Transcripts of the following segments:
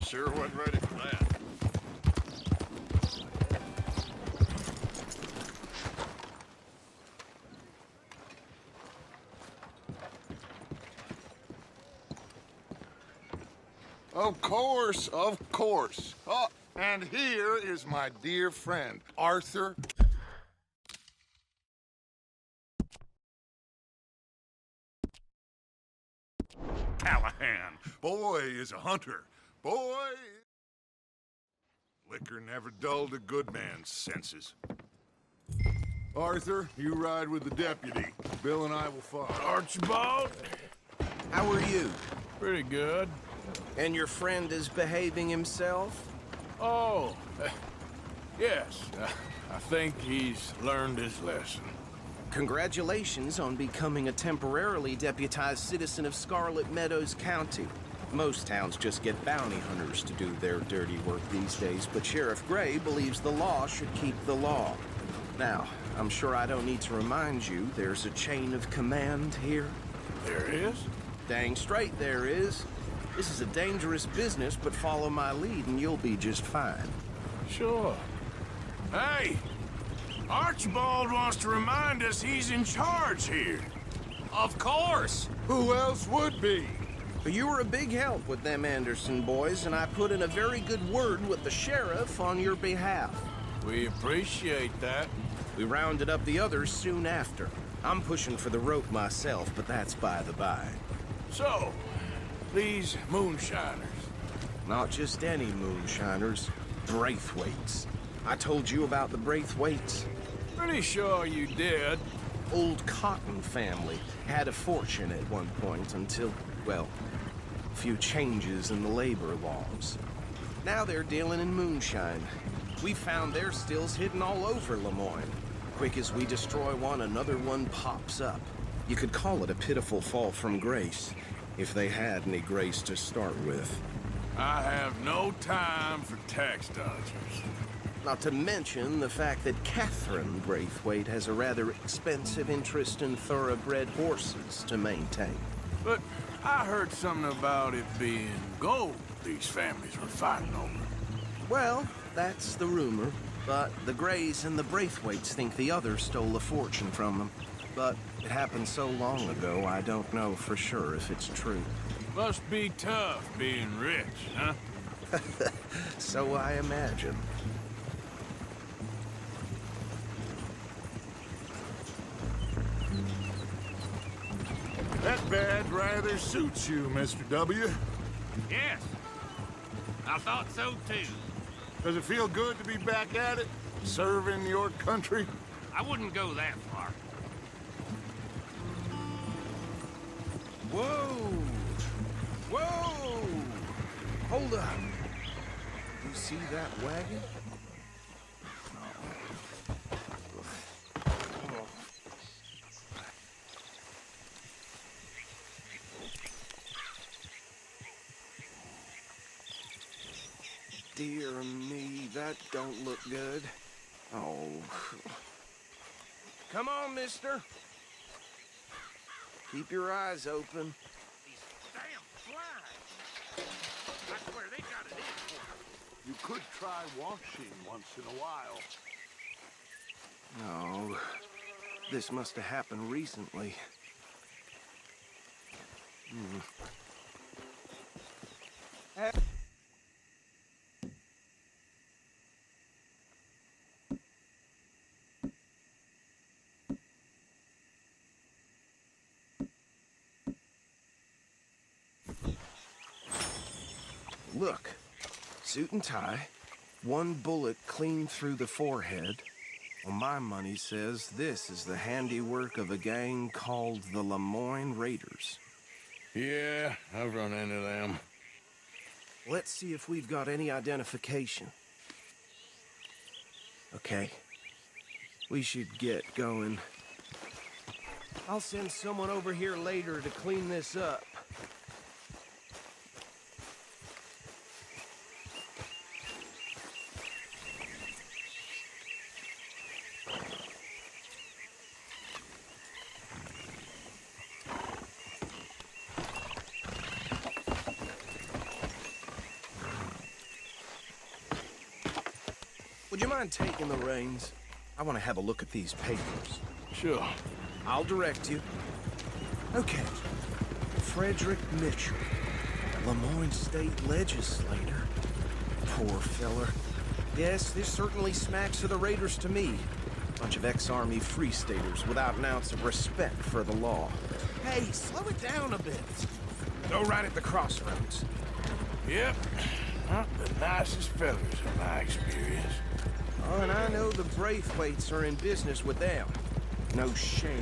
Sure wasn't ready for that. Of course, of course. Oh, and here is my dear friend, Arthur. Callahan. Boy is a hunter. Boy... Liquor never dulled a good man's senses. Arthur, you ride with the deputy. Bill and I will follow. Archibald? How are you? Pretty good. And your friend is behaving himself? Oh, yes. I think he's learned his lesson. Congratulations on becoming a temporarily deputized citizen of Scarlet Meadows County. Most towns just get bounty hunters to do their dirty work these days, but Sheriff Gray believes the law should keep the law. Now, I'm sure I don't need to remind you there's a chain of command here. There is? Dang straight there is. This is a dangerous business, but follow my lead and you'll be just fine. Sure. Hey! Archibald wants to remind us he's in charge here. Of course! Who else would be? You were a big help with them Anderson boys, and I put in a very good word with the sheriff on your behalf. We appreciate that. We rounded up the others soon after. I'm pushing for the rope myself, but that's by the by. So, these moonshiners. Not just any moonshiners, Braithwaites. I told you about the Braithwaites. Pretty sure you did. Old Cotton family had a fortune at one point until, well, a few changes in the labor laws. Now they're dealing in moonshine. We found their stills hidden all over Lemoyne. Quick as we destroy one, another one pops up. You could call it a pitiful fall from grace, if they had any grace to start with. I have no time for tax dodgers. Not to mention the fact that Catherine Braithwaite has a rather expensive interest in thoroughbred horses to maintain. But I heard something about it being gold these families were fighting over. Well, that's the rumor. But the Grays and the Braithwaites think the others stole a fortune from them. But it happened so long ago, I don't know for sure if it's true. Must be tough being rich, huh? So I imagine. That bad rather suits you, Mr. W. Yes. I thought so too. Does it feel good to be back at it? Serving your country? I wouldn't go that far. Whoa! Whoa! Hold up. You see that wagon? Dear me, that don't look good. Oh. Come on, mister. Keep your eyes open. These damn flies. I swear they got it in for You could try washing once in a while. Oh, this must have happened recently. Look, suit and tie, one bullet clean through the forehead. Well, my money says this is the handiwork of a gang called the Lemoyne Raiders. Yeah, I've run into them. Let's see if we've got any identification. Okay. We should get going. I'll send someone over here later to clean this up. Would you mind taking the reins? I want to have a look at these papers. Sure. I'll direct you. Okay. Frederick Mitchell, Lemoyne State legislator. Poor feller. Yes, this certainly smacks of the Raiders to me. Bunch of ex-Army Free Staters without an ounce of respect for the law. Hey, slow it down a bit. Go right at the crossroads. Yep. Not the nicest fellas in my experience. Oh, and I know the Braithwaites are in business with them. No shame.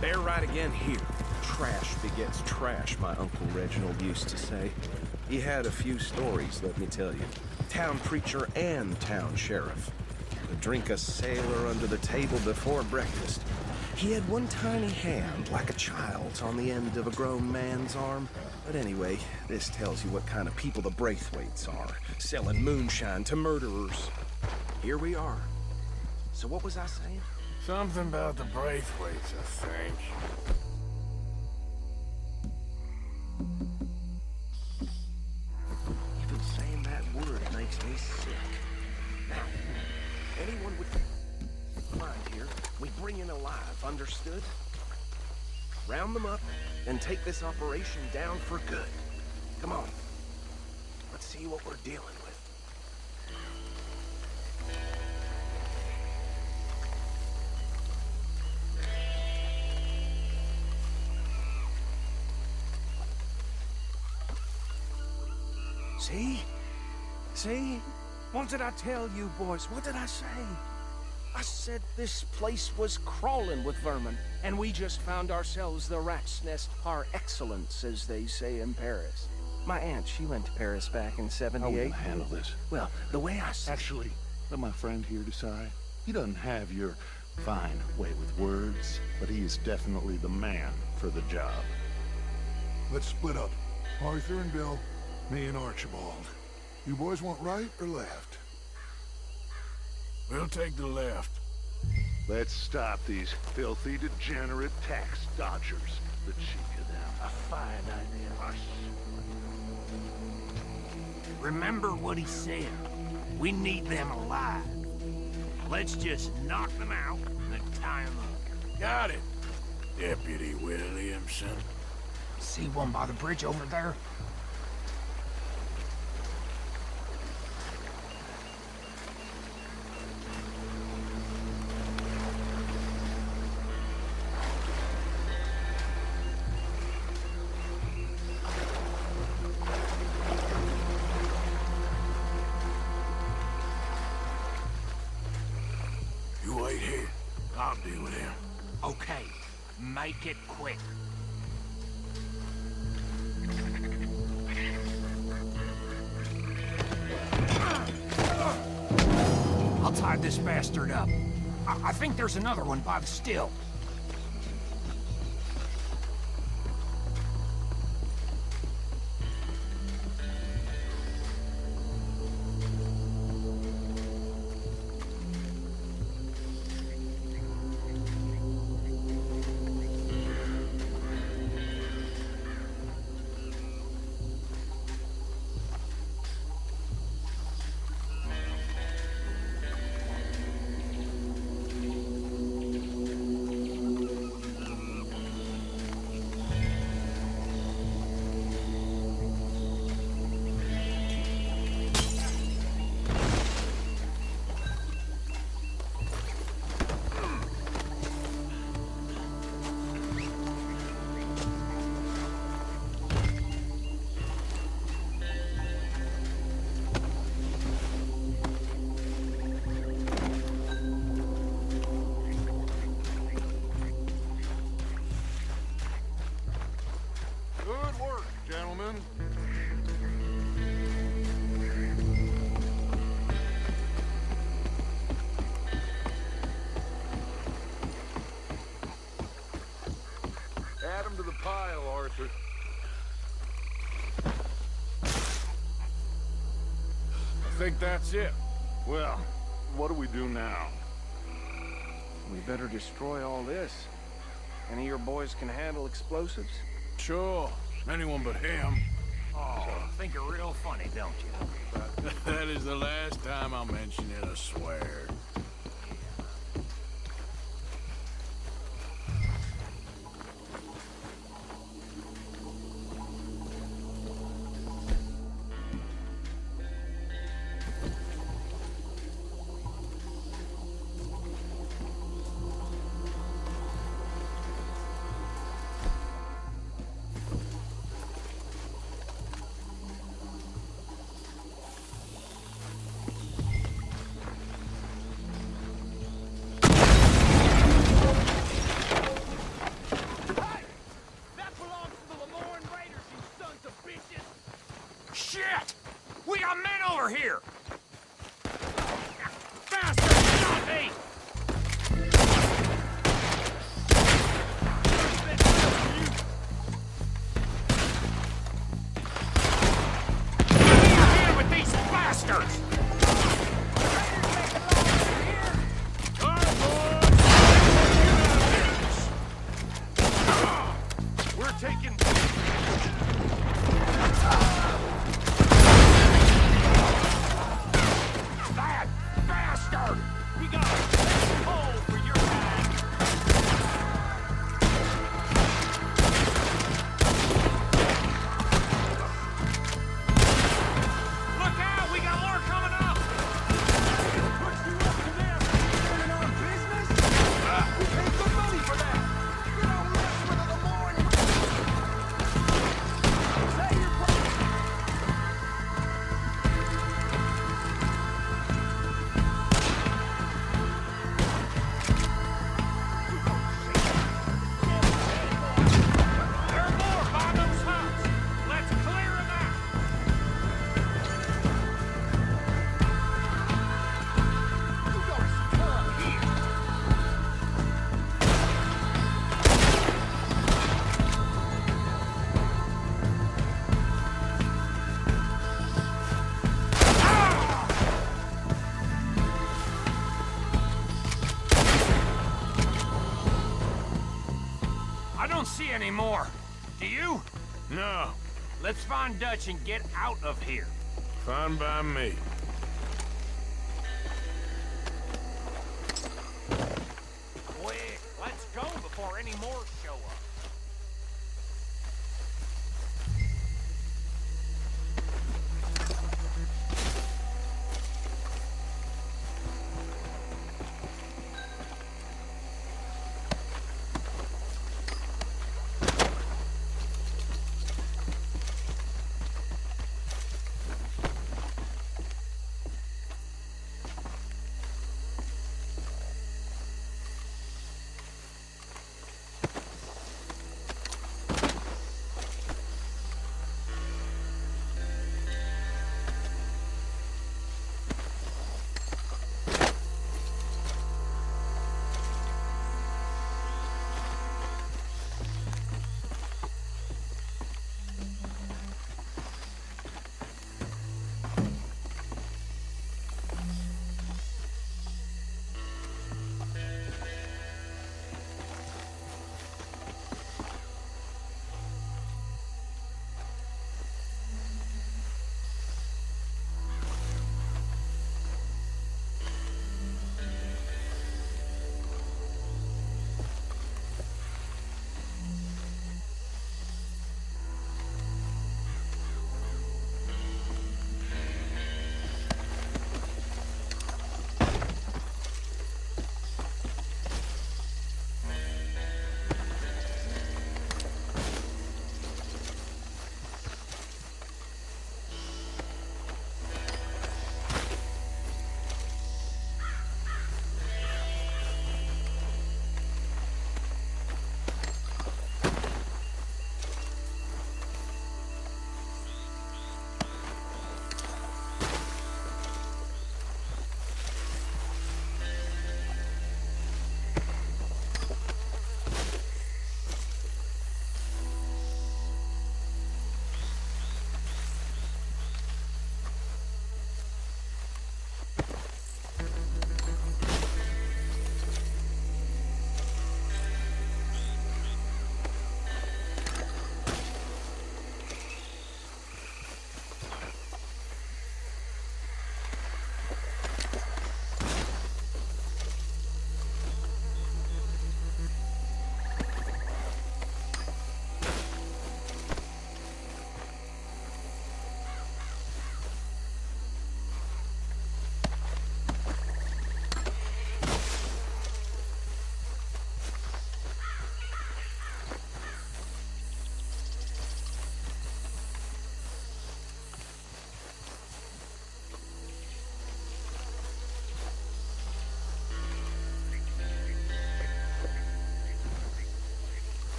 They're right again here. Trash begets trash, my Uncle Reginald used to say. He had a few stories, let me tell you. Town preacher and town sheriff. Would drink a sailor under the table before breakfast. He had one tiny hand, like a child's, on the end of a grown man's arm. But anyway, this tells you what kind of people the Braithwaites are. Selling moonshine to murderers. Here we are. So what was I saying? Something about the Braithwaites, I think. Even saying that word makes me sick. Now, anyone would mind here, we bring in alive, understood? Round them up, and take this operation down for good. Come on. Let's see what we're dealing with. See? See? What did I tell you, boys? What did I say? I said this place was crawling with vermin, and we just found ourselves the rat's nest par excellence, as they say in Paris. My aunt, she went to Paris back in '78. How are we gonna handle this? Well, the way I said... Actually, let my friend here decide. He doesn't have your fine way with words, but he is definitely the man for the job. Let's split up. Arthur and Bill, me and Archibald. You boys want right or left? We'll take the left. Let's stop these filthy, degenerate tax dodgers. The cheek of them. A fine idea. Remember what he said. We need them alive. Let's just knock them out and tie them up. Got it, Deputy Williamson. See one by the bridge over there? You wait here. I'll deal with him. Okay, make it quick. I'll tie this bastard up. I think there's another one by the still. Good work, gentlemen. Add 'em to the pile, Arthur. I think that's it. Well, what do we do now? We better destroy all this. Any of your boys can handle explosives? Sure. Anyone but him. Oh, think you're real funny, don't you? That is the last time I'll mention it, I swear. Shit! We got men over here! Faster! Stop me! Get with these bastards! We're taking... That bastard! We got a hole for your man! Look out! We got more coming up! Push you up to them! Turning on business? We paid good money for that! You don't mess with the morning! Say your There are more by those huts! Let's clear them out! You guys come here! I don't see any more. Do you? No, Let's find Dutch and get out of here. fine by me. Quick, let's go before any more show up.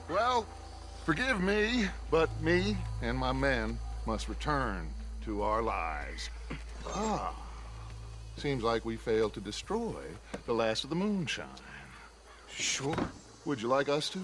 Well, forgive me, but me and my men must return to our lives. Ah. Seems like we failed to destroy the last of the moonshine. Sure. Would you like us to?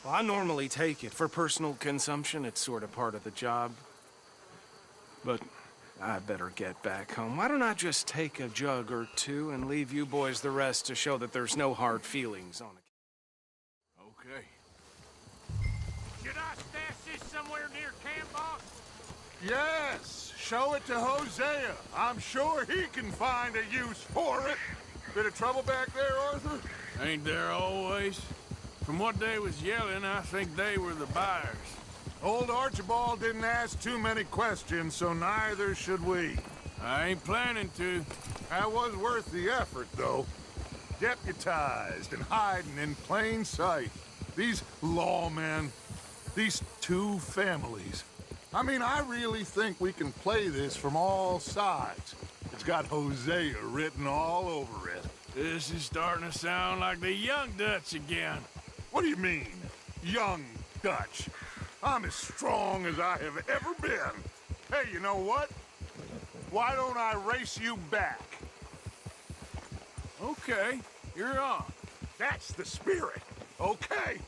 Well, I normally take it. For personal consumption, it's sort of part of the job. But I better get back home. Why don't I just take a jug or two and leave you boys the rest to show that there's no hard feelings on it? Okay. Should I stash this somewhere near camp, boss? Yes! Show it to Hosea. I'm sure he can find a use for it. Bit of trouble back there, Arthur? Ain't there always? From what they was yelling, I think they were the buyers. Old Archibald didn't ask too many questions, so neither should we. I ain't planning to. That was worth the effort, though. Deputized and hiding in plain sight. These lawmen, these two families. I mean, I really think we can play this from all sides. It's got Hosea written all over it. This is starting to sound like the Young Dutch again. What do you mean, young Dutch? I'm as strong as I have ever been. Hey, you know what? Why don't I race you back? Okay, you're on. That's the spirit. Okay,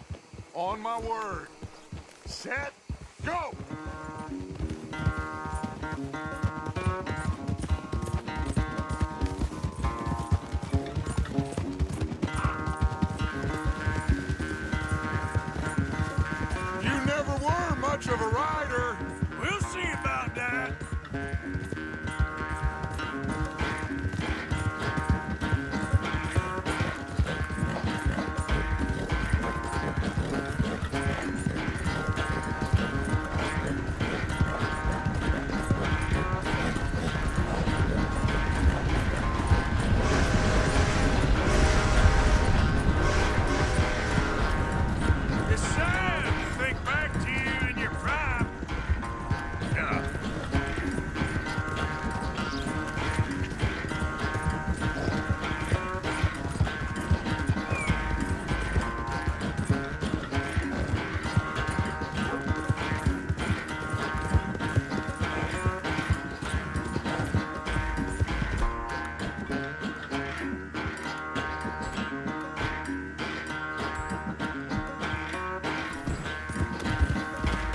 on my word. Set, go! You never were much of a rider. We'll see about that. It's sad to think back to you in your prime. Yeah.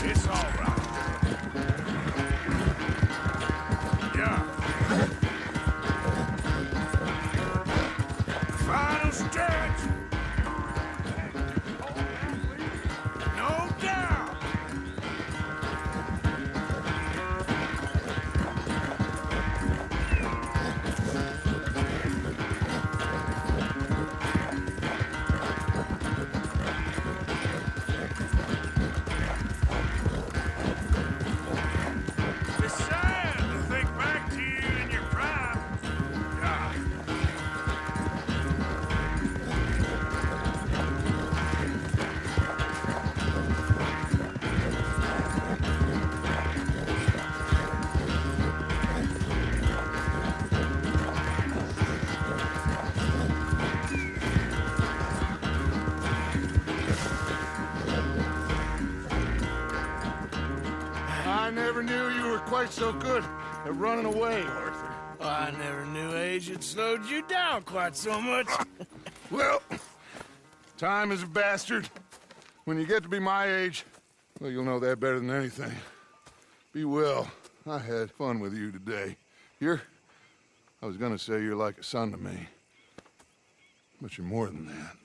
It's all right. Yeah. Final stretch. No doubt. It's sad to think back to you in your prime. Yeah. I never knew you were quite so good at running away, Arthur. I never knew age had slowed you down quite so much. Well, time is a bastard. When you get to be my age, well, you'll know that better than anything. Be well. I had fun with you today. I was gonna say you're like a son to me. But you're more than that.